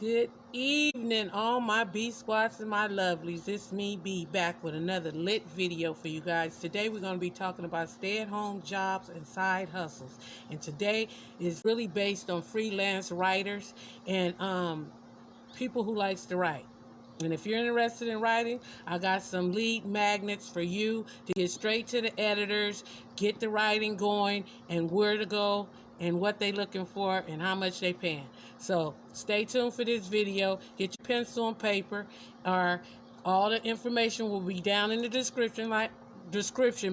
Good evening, all my B squats and my lovelies. It's me, B, back with another lit video for you guys. Today we're going to be talking about stay-at-home jobs and side hustles. And today is really based on freelance writers and people who likes to write. And if you're interested in writing, I got some lead magnets for you to get straight to the editors, get the writing going, and where to go, and what they looking for, and how much they paying. So stay tuned for this video. Get your pencil and paper, or all the information will be down in the description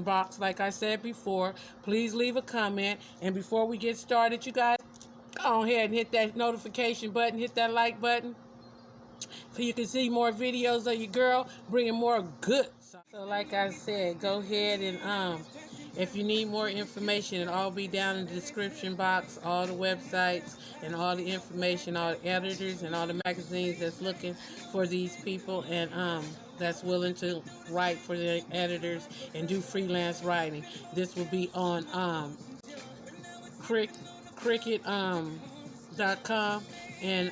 box. Like I said before, please leave a comment. And before we get started, you guys, go ahead and hit that notification button, hit that like button, so you can see more videos of your girl bringing more good. So like I said, go ahead and if you need more information, it'll all be down in the description box, all the websites and all the information, all the editors and all the magazines that's looking for these people and that's willing to write for the editors and do freelance writing. This will be on cricket.com and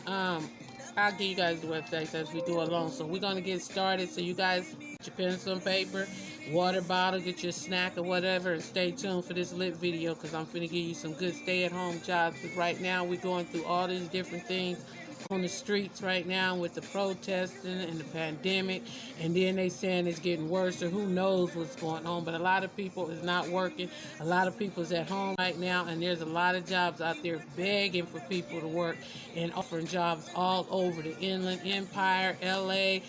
I'll give you guys the websites as we go along. So we're gonna get started. So you guys get your pencil and paper, water bottle, get your snack or whatever, and stay tuned for this lit video because I'm finna give you some good stay-at-home jobs. Because right now we're going through all these different things on the streets right now with the protesting and the pandemic, and then they saying it's getting worse, or who knows what's going on. But a lot of people is not working. A lot of people is at home right now, and there's a lot of jobs out there begging for people to work and offering jobs all over the Inland Empire, LA.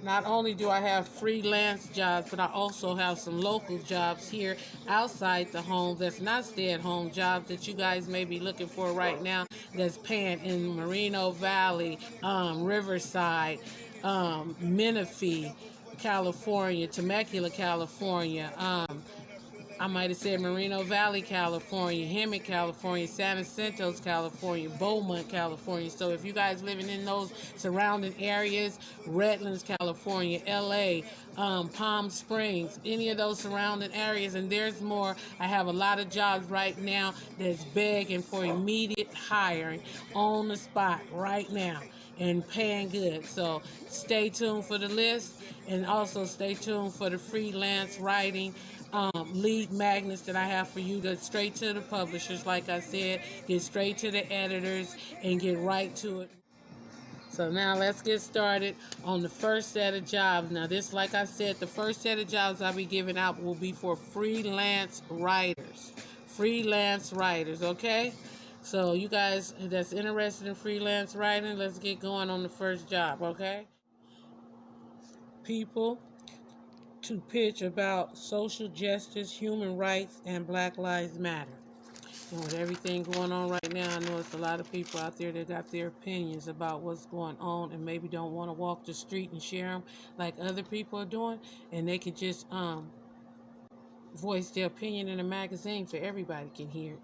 Not only do I have freelance jobs, but I also have some local jobs here outside the home that's not stay-at-home jobs that you guys may be looking for right now, that's paying in Moreno Valley, Riverside, Menifee, California, Temecula, California, I might have said Moreno Valley, California, Hemet, California, San Jacinto, California, Beaumont, California. So if you guys living in those surrounding areas, Redlands, California, LA, Palm Springs, any of those surrounding areas, and there's more. I have a lot of jobs right now that's begging for immediate hiring on the spot right now and paying good. So stay tuned for the list, and also stay tuned for the freelance writing lead magnets that I have for you. Go straight to the publishers, like I said, get straight to the editors and get right to it. So now let's get started on the first set of jobs. Now this, like I said, the first set of jobs I'll be giving out will be for freelance writers. Freelance writers, okay? So you guys that's interested in freelance writing, let's get going on the first job, okay? People to pitch about social justice, human rights, and Black Lives Matter. And with everything going on right now, I know it's a lot of people out there that got their opinions about what's going on and maybe don't want to walk the street and share them like other people are doing, and they could just voice their opinion in a magazine for everybody can hear.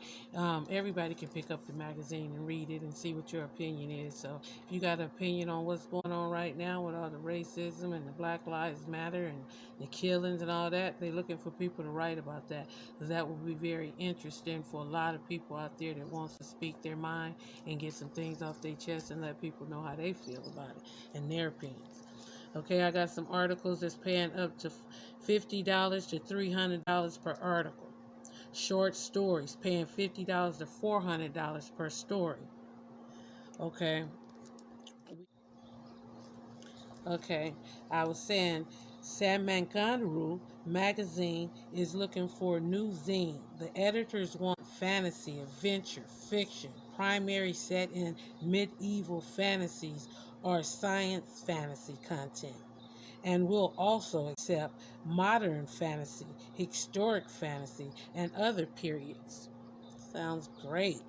Everybody can pick up the magazine and read it and see what your opinion is. So if you got an opinion on what's going on right now with all the racism and the Black Lives Matter and the killings and all that, they're looking for people to write about that, because that will be very interesting for a lot of people out there that wants to speak their mind and get some things off their chest and let people know how they feel about it and their opinions. Okay, I got some articles that's paying up to $50 to $300 per article. Short stories paying $50 to $400 per story. Okay. Okay, I was saying Samangandaru magazine is looking for a new zine. The editors want fantasy, adventure, fiction, primary set in medieval fantasies or science fantasy content, and will also accept modern fantasy, historic fantasy, and other periods. Sounds great.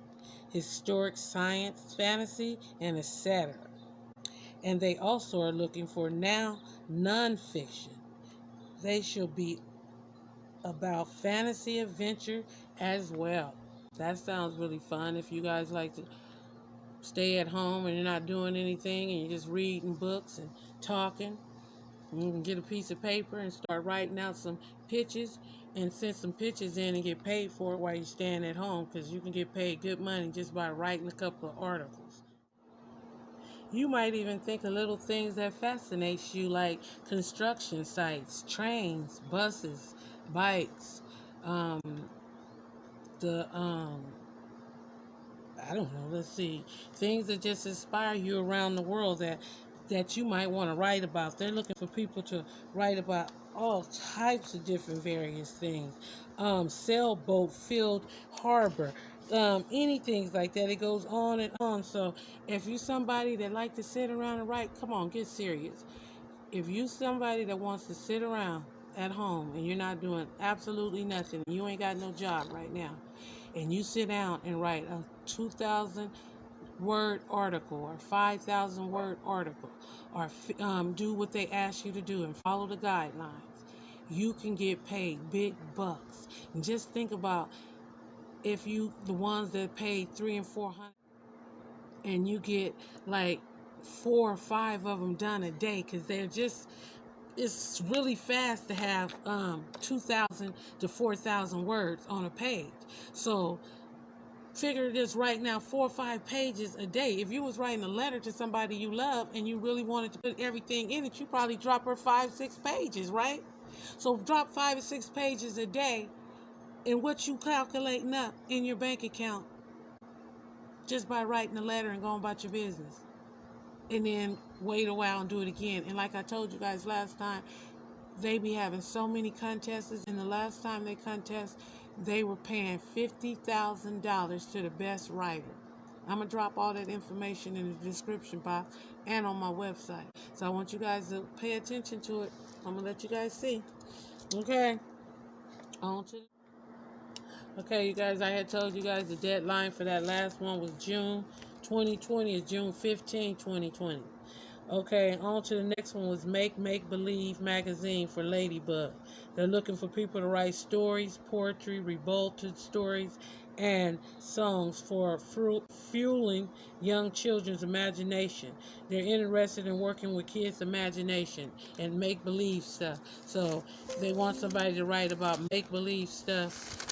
Historic science fantasy and etc. And they also are looking for now nonfiction. They shall be about fantasy adventure as well. That sounds really fun. If you guys like to stay at home and you're not doing anything and you're just reading books and talking, you can get a piece of paper and start writing out some pitches and send some pitches in and get paid for it while you're staying at home, because you can get paid good money just by writing a couple of articles. You might even think of little things that fascinates you, like construction sites, trains, buses, bikes, um, the I don't know, let's see, things that just inspire you around the world that you might want to write about. They're looking for people to write about all types of different various things. Sailboat filled harbor, anything like that. It goes on and on. So if you somebody that like to sit around and write, come on, get serious. If you somebody that wants to sit around at home and you're not doing absolutely nothing, you ain't got no job right now, and you sit down and write a 2,000 word article or 5,000 word article, or do what they ask you to do and follow the guidelines, you can get paid big bucks. And just think about, if you the ones that paid 300 and 400, and you get like 4 or 5 of them done a day, because they're just, it's really fast to have 2,000 to 4,000 words on a page. So figure this right now, 4 or 5 pages a day. If you was writing a letter to somebody you love and you really wanted to put everything in it, you probably drop her 5, 6 pages, right? So drop 5 or 6 pages a day, and what you calculating up in your bank account just by writing a letter and going about your business. And then wait a while and do it again. And like I told you guys last time, they be having so many contests, and the last time they contest, they were paying $50,000 to the best writer. I'm going to drop all that information in the description box and on my website. So I want you guys to pay attention to it. I'm going to let you guys see. Okay. On to Okay, you guys, I had told you guys the deadline for that last one was June 2020. It's June 15, 2020. Okay, on to the next one was Make Believe magazine for Ladybug. They're looking for people to write stories, poetry, revolted stories, and songs for fueling young children's imagination. They're interested in working with kids' imagination and make believe stuff. So they want somebody to write about make believe stuff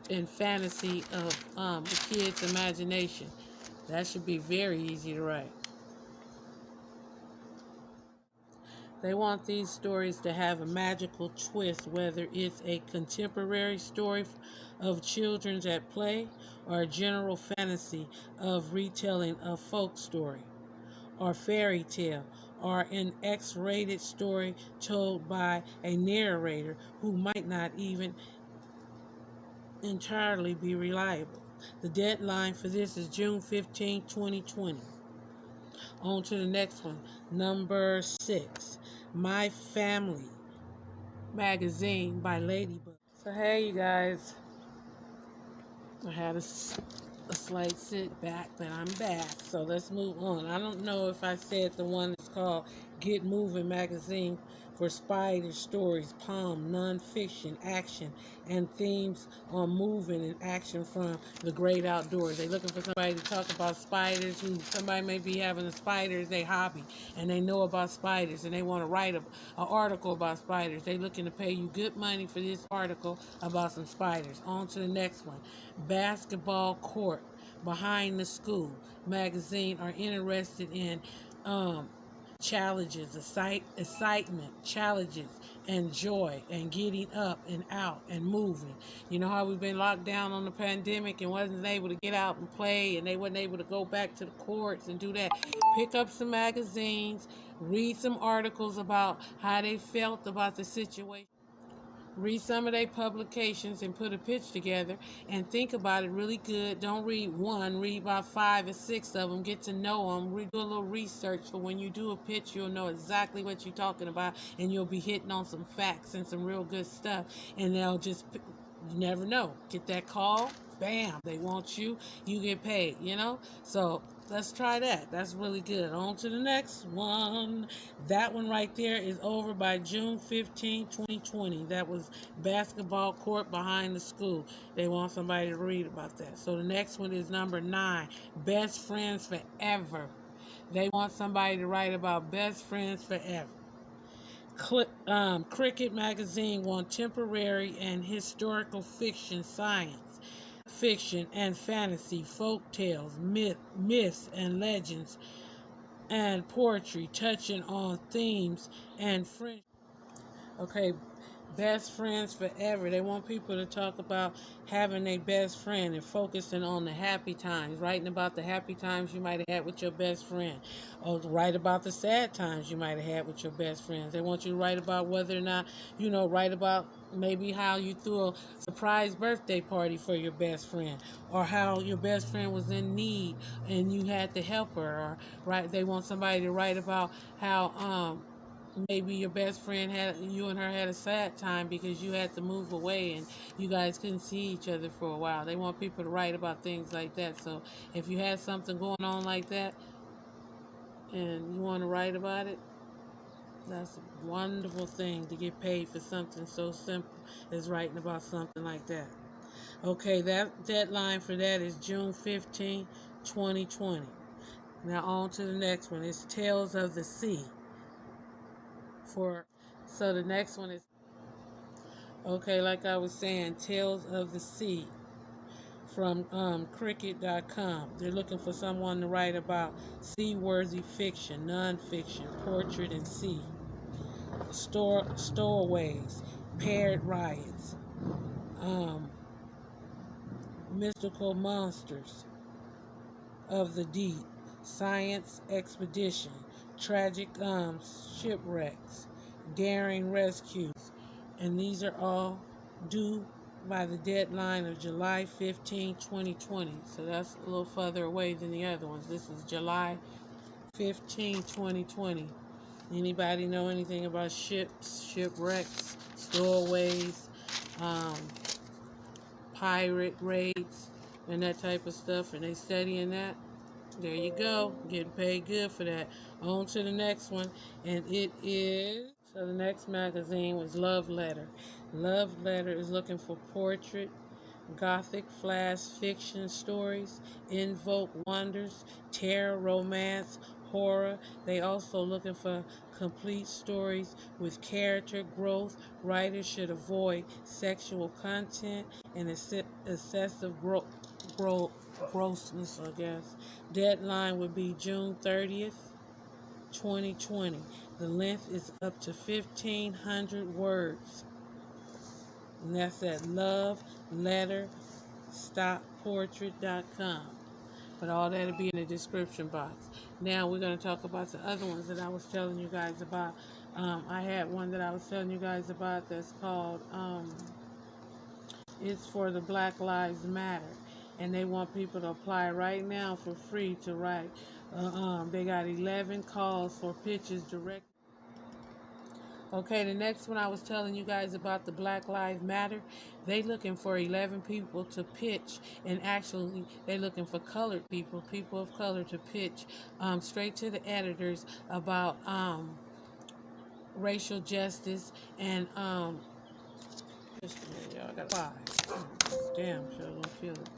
and fantasy of the kids' imagination. That should be very easy to write. They want these stories to have a magical twist, whether it's a contemporary story of children's at play or a general fantasy of retelling a folk story or fairy tale or an X-rated story told by a narrator who might not even entirely be reliable. The deadline for this is June 15, 2020. On to the next one. Number 6, My Family magazine by Ladybug. So hey you guys, I had a slight setback, but I'm back. So let's move on. I don't know if I said the one that's called Get Moving magazine for spider stories, palm, non-fiction, action, and themes on moving and action from the great outdoors. They looking for somebody to talk about spiders. Somebody may be having a spider as their hobby, and they know about spiders, and they want to write an article about spiders. They looking to pay you good money for this article about some spiders. On to the next one. Basketball court behind the school magazine are interested in challenges, excitement, challenges, and joy, and getting up and out and moving. You know how we've been locked down on the pandemic and wasn't able to get out and play, and they wasn't able to go back to the courts and do that. Pick up some magazines, read some articles about how they felt about the situation. Read some of their publications and put a pitch together and think about it really good. Don't read one, read about 5 or 6 of them. Get to know them. Do a little research, so when you do a pitch, you'll know exactly what you're talking about, and you'll be hitting on some facts and some real good stuff. And they'll just, you never know, get that call, bam, they want you, you get paid, you know? So let's try that. That's really good. On to the next one. That one right there is over by June 15, 2020. That was basketball court behind the school. They want somebody to read about that. So the next one is number 9, Best Friends Forever. They want somebody to write about best friends forever. Cricket Magazine want temporary and historical fiction, science fiction and fantasy, folk tales, myths and legends and poetry touching on themes and friendship. Okay, best friends forever. They want people to talk about having a best friend and focusing on the happy times, writing about the happy times you might have had with your best friend, or write about the sad times you might have had with your best friends. They want you to write about whether or not, write about maybe how you threw a surprise birthday party for your best friend, or how your best friend was in need and you had to help her, or right. They want somebody to write about how maybe your best friend had you and her had a sad time because you had to move away and you guys couldn't see each other for a while. They want people to write about things like that. So if you had something going on like that and you want to write about it, that's a wonderful thing to get paid for something so simple as writing about something like that. Okay, that deadline for that is June 15, 2020. Now on to the next one. It's Tales of the Sea. For so the next one is okay, like I was saying, Tales of the Sea from cricket.com. They're looking for someone to write about seaworthy fiction, nonfiction, portrait and sea, stowaways, paired riots, um, mystical monsters of the deep, science expedition, tragic shipwrecks, daring rescues, and these are all due by the deadline of July 15, 2020. So that's a little further away than the other ones. This is July 15, 2020. Anybody know anything about ships, shipwrecks, stowaways, um, pirate raids, and that type of stuff? And they studying that? There you go. Getting paid good for that. On to the next one. And it is. So the next magazine was Love Letter. Love Letter is looking for portrait, gothic flash fiction stories, invoke wonders, terror, romance, horror. They also looking for complete stories with character growth. Writers should avoid sexual content and excessive grossness, I guess. Deadline would be June 30th, 2020. The length is up to 1,500 words. And that's at loveletterstopportrait.com. But all that'll be in the description box. Now we're going to talk about the other ones that I was telling you guys about. I had one that I was telling you guys about that's called It's for the Black Lives Matter. And they want people to apply right now for free to write. They got 11 calls for pitches direct. Okay, the next one I was telling you guys about the Black Lives Matter. They looking for 11 people to pitch, and actually they looking for colored people, people of color, to pitch straight to the editors about racial justice and just a minute, y'all. I got 5. Damn, sure gonna kill it.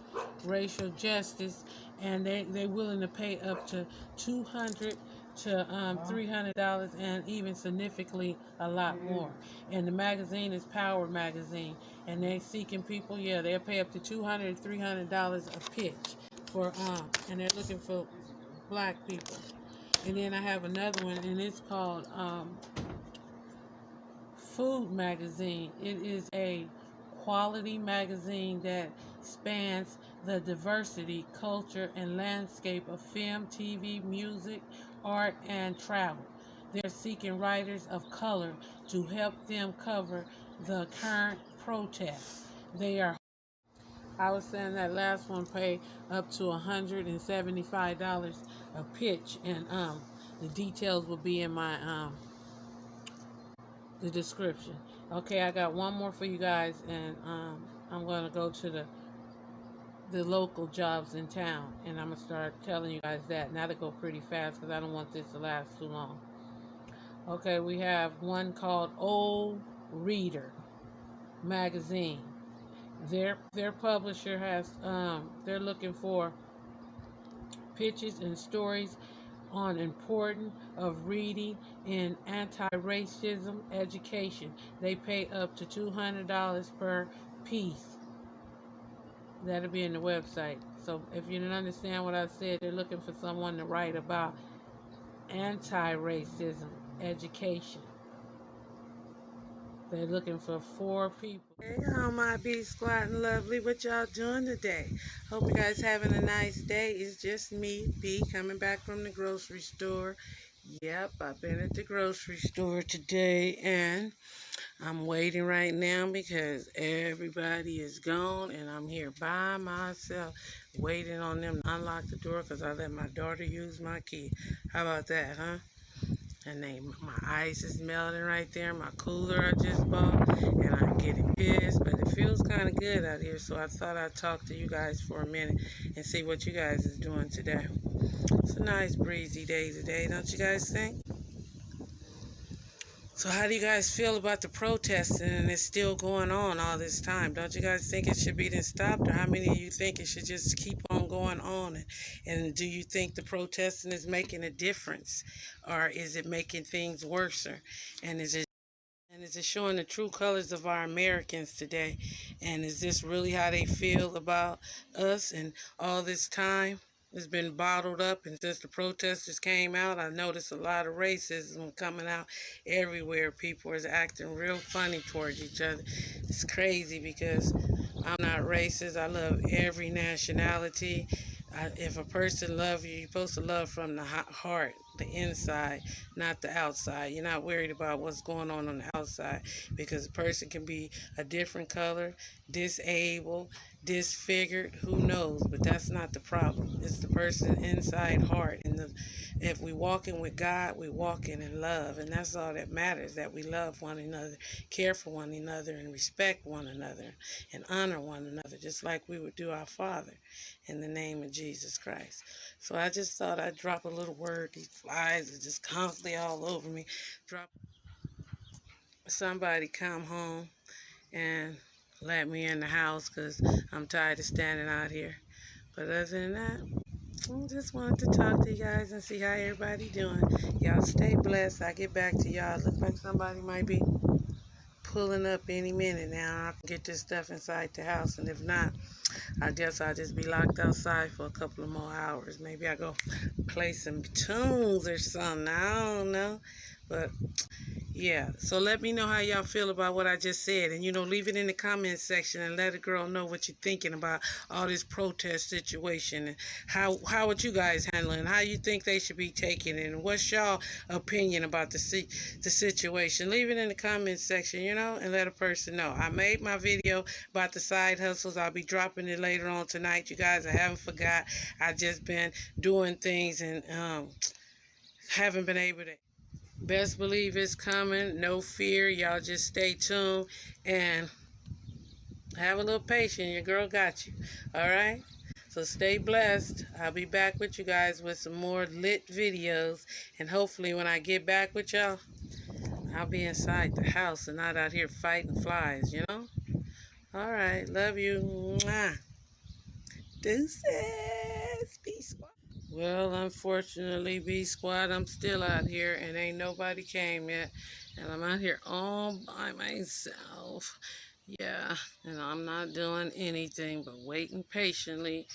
Racial justice, and they willing to pay up to 200 to $300, and even significantly a lot more. And the magazine is Power Magazine, and they seeking people. Yeah, they'll pay up to $200 $300 a pitch for and they're looking for black people. And then I have another one, and it's called Food Magazine. It is a quality magazine that spans the diversity, culture, and landscape of film, TV, music, art, and travel. They're seeking writers of color to help them cover the current protests. They are I was saying that last one pay up to $175 a pitch, and the details will be in my the description. Okay, I got one more for you guys, and I'm going to go to the local jobs in town, and I'm going to start telling you guys that. Now to go pretty fast because I don't want this to last too long. Okay, we have one called Old Reader Magazine. Their publisher has they're looking for pitches and stories on importance of reading in anti-racism education. They pay up to $200 per piece. That'll be in the website. So if you didn't understand what I said, they're looking for someone to write about anti-racism education. They're looking for 4 people. Hey, how my B squad and lovely. What y'all doing today? Hope you guys having a nice day. It's just me, B, coming back from the grocery store. Yep, I've been at the grocery store today, and I'm waiting right now because everybody is gone, and I'm here by myself waiting on them to unlock the door because I let my daughter use my key. How about that, huh? And my ice is melting right there. My cooler I just bought, and I'm getting pissed, but it feels kind of good out here. So I thought I'd talk to you guys for a minute and see what you guys is doing today. It's a nice breezy day today, don't you guys think? So how do you guys feel about the protesting and it's still going on all this time? Don't you guys think it should be then stopped, or how many of you think it should just keep on going on? And do you think the protesting is making a difference, or is it making things worse? And is it showing the true colors of our Americans today? And is this really how they feel about us? And all this time it's been bottled up, and since the protesters came out, I noticed a lot of racism coming out everywhere. People are acting real funny towards each other. It's crazy because I'm not racist. I love every nationality. If a person loves you, you're supposed to love from the heart, the inside, not the outside. You're not worried about what's going on the outside, because a person can be a different color, disabled, disfigured, who knows, but that's not the problem. It's the person inside heart. And if we walking with God, we walking in love, and that's all that matters, that we love one another, care for one another, and respect one another, and honor one another, just like we would do our Father, in the name of Jesus Christ. So I just thought I'd drop a little word. These flies are just constantly all over me. Drop Somebody come home and let me in the house, because I'm tired of standing out here. But other than that, I just wanted to talk to you guys and see how everybody doing. Y'all stay blessed. I get back to y'all. Looks like somebody might be pulling up any minute now. I can get this stuff inside the house, and if not, I guess I'll just be locked outside for a couple of more hours. Maybe I go play some tunes or something. I don't know. But yeah, so let me know how y'all feel about what I just said. And, leave it in the comments section and let a girl know what you're thinking about all this protest situation. And how would you guys handle it? And how you think they should be taking it? And what's y'all opinion about the situation? Leave it in the comments section, and let a person know. I made my video about the side hustles. I'll be dropping it later on tonight. You guys, I haven't forgot. I just been doing things and haven't been able to. Best believe it's coming. No fear. Y'all just stay tuned and have a little patience. Your girl got you. All right? So stay blessed. I'll be back with you guys with some more lit videos. And hopefully when I get back with y'all, I'll be inside the house and not out here fighting flies, All right. Love you. Mwah. Deuces. Peace. Well, unfortunately, B Squad, I'm still out here and ain't nobody came yet. And I'm out here all by myself. Yeah, and I'm not doing anything but waiting patiently,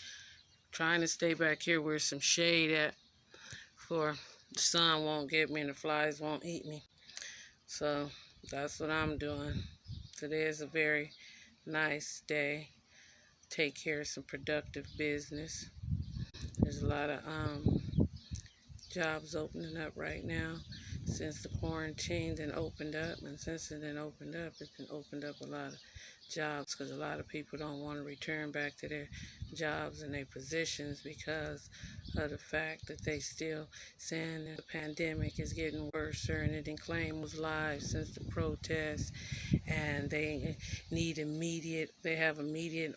trying to stay back here where some shade at, for the sun won't get me and the flies won't eat me. So that's what I'm doing. Today is a very nice day. Take care of some productive business. There's a lot of jobs opening up right now since the quarantine then opened up, and since it then opened up, it's been opened up a lot of jobs, because a lot of people don't want to return back to their jobs and their positions because of the fact that they still saying that the pandemic is getting worse, and it didn't claim those lives since the protests, and they have immediate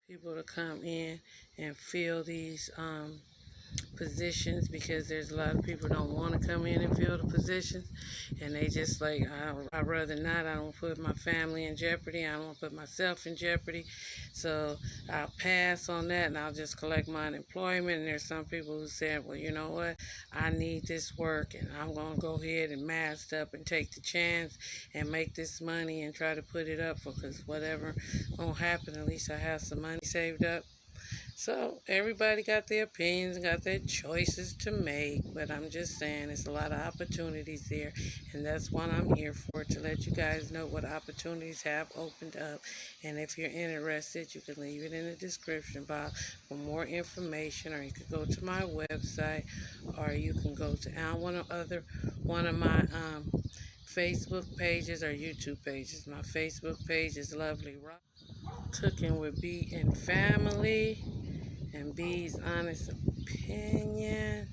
people to come in and fill these positions, because there's a lot of people don't want to come in and fill the positions, and they just like, I'd rather not. I don't put my family in jeopardy. I don't want to put myself in jeopardy, so I'll pass on that and I'll just collect my unemployment. And there's some people who said, well, you know what, I need this work, and I'm going to go ahead and mask up and take the chance and make this money and try to put it up, because whatever won't happen, at least I have some money saved up. So everybody got their opinions and got their choices to make, but I'm just saying it's a lot of opportunities there, and that's what I'm here for, to let you guys know what opportunities have opened up. And if you're interested, you can leave it in the description box for more information, or you could go to my website, or you can go to one of my Facebook pages or YouTube pages. My Facebook page is Lovely Rock Cooking with B and Family, and B's Honest Opinion,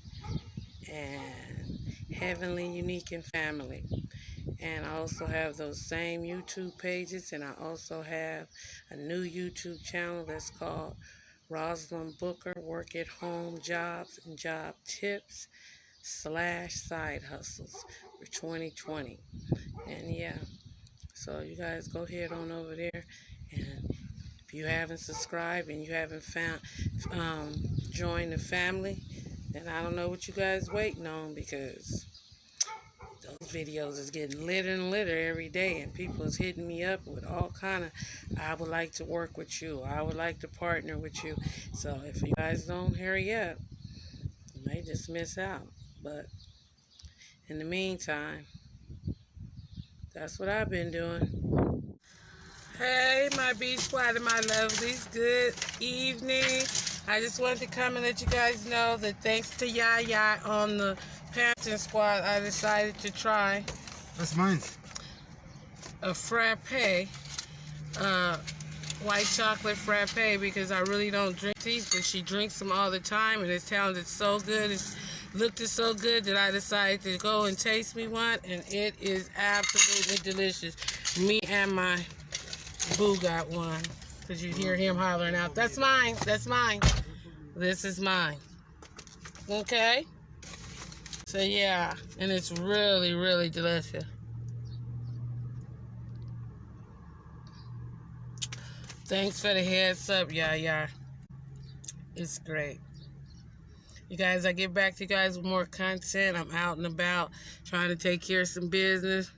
and Heavenly Unique and Family. And I also have those same YouTube pages, and I also have a new YouTube channel that's called Rosalyn Booker Work at Home Jobs and Job Tips / Side Hustles for 2020. And yeah, so you guys go ahead on over there, and if you haven't subscribed and you haven't joined the family, then I don't know what you guys waiting on, because those videos is getting litter and litter every day, and people is hitting me up with all kind of, I would like to work with you, I would like to partner with you. So if you guys don't hurry up, you may just miss out. But in the meantime, that's what I've been doing. Hey, my B Squad and my lovelies, good evening. I just wanted to come and let you guys know that thanks to Yaya on the parenting squad, I decided to try. That's mine. A frappe, white chocolate frappe, because I really don't drink these, but she drinks them all the time, and it sounded so good. It looked so good that I decided to go and taste me one, and it is absolutely delicious. Me and my boo got one, because you hear him hollering out, "That's mine, that's mine, this is mine." Okay? So yeah, and it's really, really delicious. Thanks for the heads up, yeah. It's great. You guys, I get back to you guys with more content. I'm out and about trying to take care of some business.